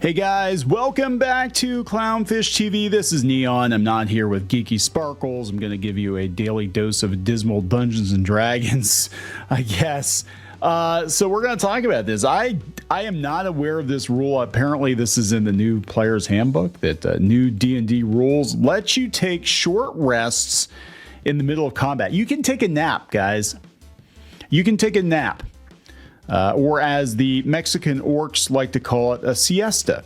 Hey guys, welcome back to Clownfish TV. This is Neon. I'm not here with Geeky Sparkles. I'm going to give you a daily dose of dismal Dungeons and Dragons, I guess. So we're going to talk about this. I am not aware of this rule. Apparently this is in the new player's handbook that new D&D rules let you take short rests in the middle of combat. You can take a nap, guys. You can take a nap. Or as the Mexican orcs like to call it, a siesta.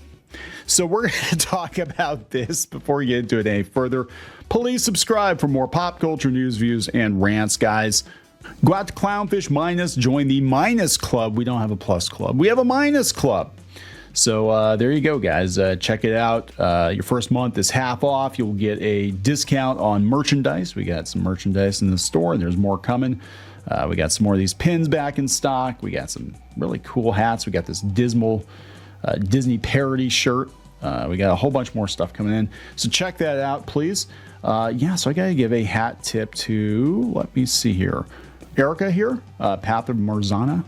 So we're going to talk about this before we get into it any further. Please subscribe for more pop culture news, views, and rants, guys. Go out to Clownfish Minus, join the Minus Club. We don't have a Plus Club. We have a Minus Club. So there you go, guys. Check it out. Your first month is half off. You'll get a discount on merchandise. We got some merchandise in the store, and there's more coming. We got some more of these pins back in stock. We got some really cool hats. We got this dismal Disney parody shirt. We got a whole bunch more stuff coming in. So check that out, please. Yeah, so I got to give a hat tip to, let me see here, Erica here, Path of Marzana.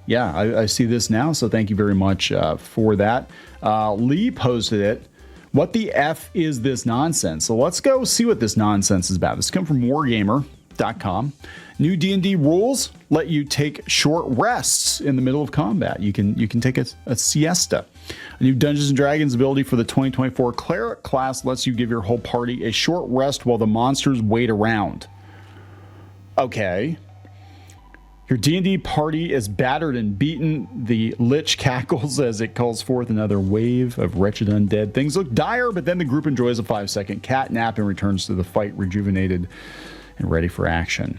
Yeah, I see this now, so thank you very much for that. Lee posted it. What the F is this nonsense? So let's go see what this nonsense is about. This comes from wargamer.com. New D&D rules let you take short rests in the middle of combat. You can take a siesta. A new Dungeons & Dragons ability for the 2024 cleric class lets you give your whole party a short rest while the monsters wait around. Okay. Your D&D party is battered and beaten. The lich cackles as it calls forth another wave of wretched undead. Things look dire, but then the group enjoys a 5-second cat nap and returns to the fight rejuvenated and ready for action.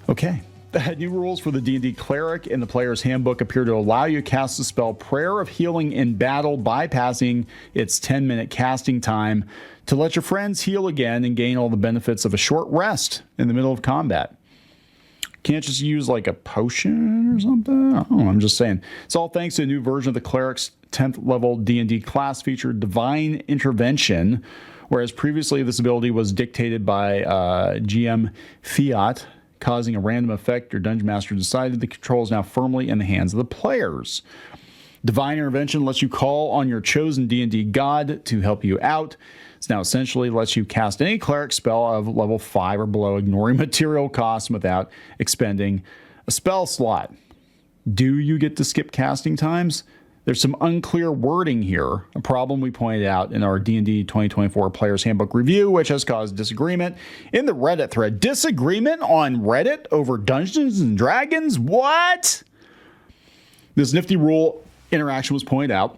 Okay. The new rules for the D&D cleric in the player's handbook appear to allow you to cast the spell Prayer of Healing in battle, bypassing its 10-minute casting time to let your friends heal again and gain all the benefits of a short rest in the middle of combat. Can't just use like a potion or something? I don't know, I'm just saying. It's all thanks to a new version of the cleric's 10th level D&D class feature, Divine Intervention, whereas previously this ability was dictated by GM Fiat, causing a random effect. Your Dungeon Master decided the control is now firmly in the hands of the players. Divine Intervention lets you call on your chosen D&D god to help you out. It's now essentially lets you cast any cleric spell of level 5 or below, ignoring material costs without expending a spell slot. Do you get to skip casting times? There's some unclear wording here, a problem we pointed out in our D&D 2024 Player's Handbook review, which has caused disagreement in the Reddit thread. Disagreement on Reddit over Dungeons & Dragons? What? This nifty rule interaction was pointed out,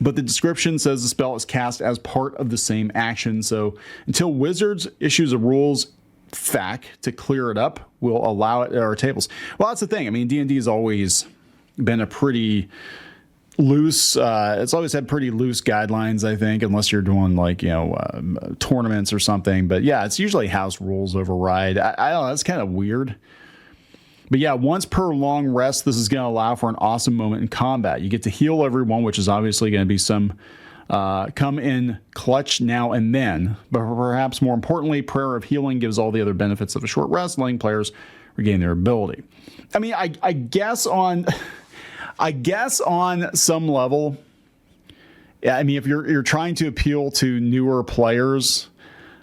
but the description says the spell is cast as part of the same action. So until Wizards issues a rules FAQ to clear it up, we'll allow it at our tables. Well, that's the thing. I mean, D&D has always been a pretty loose, it's always had pretty loose guidelines, I think, unless you're doing like, tournaments or something. But yeah, it's usually house rules override. I don't know, that's kind of weird. But yeah, once per long rest, this is going to allow for an awesome moment in combat. You get to heal everyone, which is obviously going to be some come in clutch now and then. But perhaps more importantly, Prayer of Healing gives all the other benefits of a short rest, letting players regain their ability. I mean, I guess on... I guess on some level, I mean, if you're trying to appeal to newer players,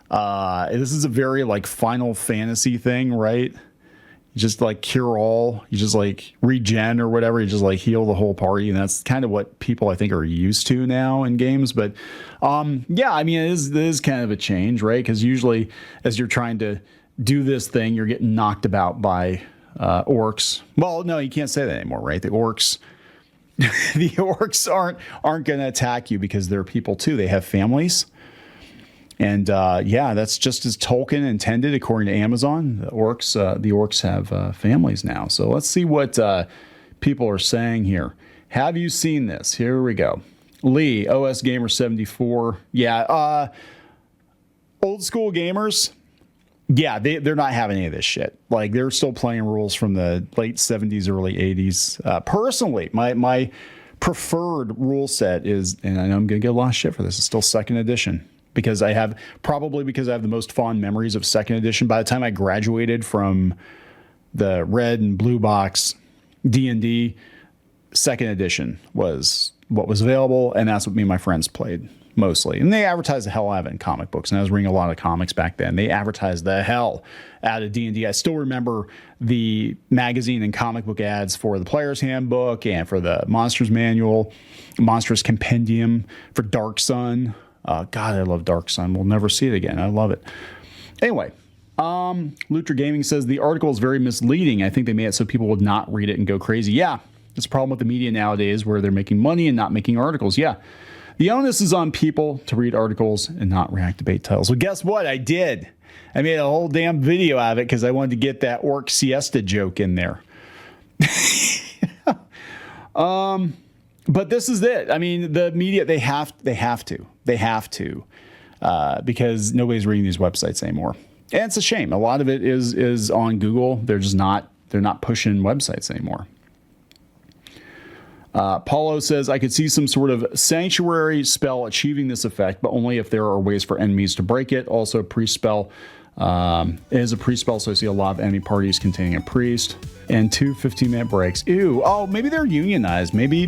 this is a very like Final Fantasy thing, right? You just like cure all, you just like regen or whatever, you just like heal the whole party, and that's kind of what people I think are used to now in games. But yeah, I mean, it is kind of a change, right? Because usually as you're trying to do this thing, you're getting knocked about by orcs. Well, no, you can't say that anymore, right? The orcs aren't going to attack you because they're people too. They have families. And yeah, that's just as Tolkien intended, according to Amazon. The orcs have families now. So let's see what people are saying here. Have you seen this? Here we go. Lee, OS Gamer 74. Yeah, old school gamers. Yeah, they're not having any of this shit. Like, they're still playing rules from the late 70s, early 80s. Personally, my preferred rule set is, and I know I'm going to get a lot of shit for this, it's still 2nd edition. Because I have the most fond memories of 2nd edition. By the time I graduated from the red and blue box D&D, second edition was what was available, and that's what me and my friends played mostly. And they advertised the hell out of it in comic books, and I was reading a lot of comics back then. They advertised the hell out of D&D. I still remember the magazine and comic book ads for the Player's Handbook and for the Monsters Manual, Monsters Compendium, for Dark Sun. God, I love Dark Sun. We'll never see it again. I love it. Anyway, Lutra Gaming says the article is very misleading. I think they made it so people would not read it and go crazy. Yeah, it's a problem with the media nowadays where they're making money and not making articles. Yeah. The onus is on people to read articles and not react to debate titles. Well, guess what? I did. I made a whole damn video out of it because I wanted to get that Orc siesta joke in there. But this is it. I mean, the media, they have to, because nobody's reading these websites anymore. And it's a shame. A lot of it is on Google. They're not pushing websites anymore. Paulo says, I could see some sort of sanctuary spell achieving this effect, but only if there are ways for enemies to break it. Also, priest spell is a priest spell, so I see a lot of enemy parties containing a priest. And 2 15-minute breaks. Ew. Oh, maybe they're unionized. Maybe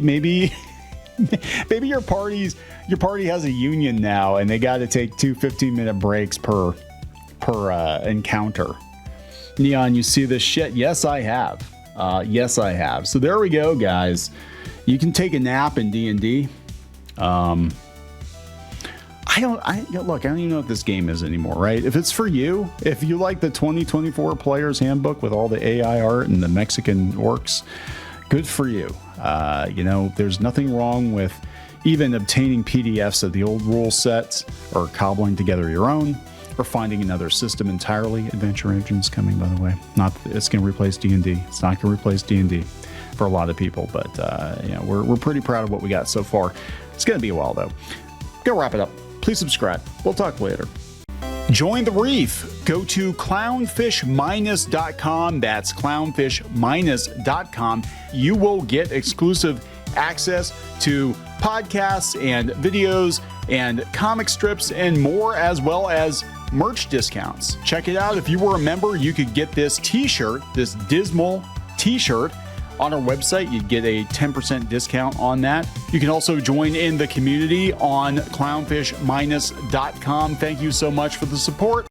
your party has a union now, and they got to take 2 15-minute breaks per encounter. Neon, you see this shit? Yes, I have. Yes, I have. So there we go, guys. You can take a nap in D&D. Look, I don't even know what this game is anymore, right? If it's for you, if you like the 2024 Player's Handbook with all the AI art and the Mexican orcs, good for you. There's nothing wrong with even obtaining PDFs of the old rule sets or cobbling together your own or finding another system entirely. Adventure Engine's coming, by the way. Not that it's going to replace D&D. It's not going to replace D&D. For a lot of people, but we're pretty proud of what we got so far. It's going to be a while though. Go wrap it up. Please subscribe. We'll talk later. Join the reef. Go to clownfish-.com. That's clownfish-.com. You will get exclusive access to podcasts and videos and comic strips and more, as well as merch discounts. Check it out. If you were a member, you could get this t-shirt, this dismal t-shirt, on our website. You'd get a 10% discount on that. You can also join in the community on clownfish-.com. Thank you so much for the support.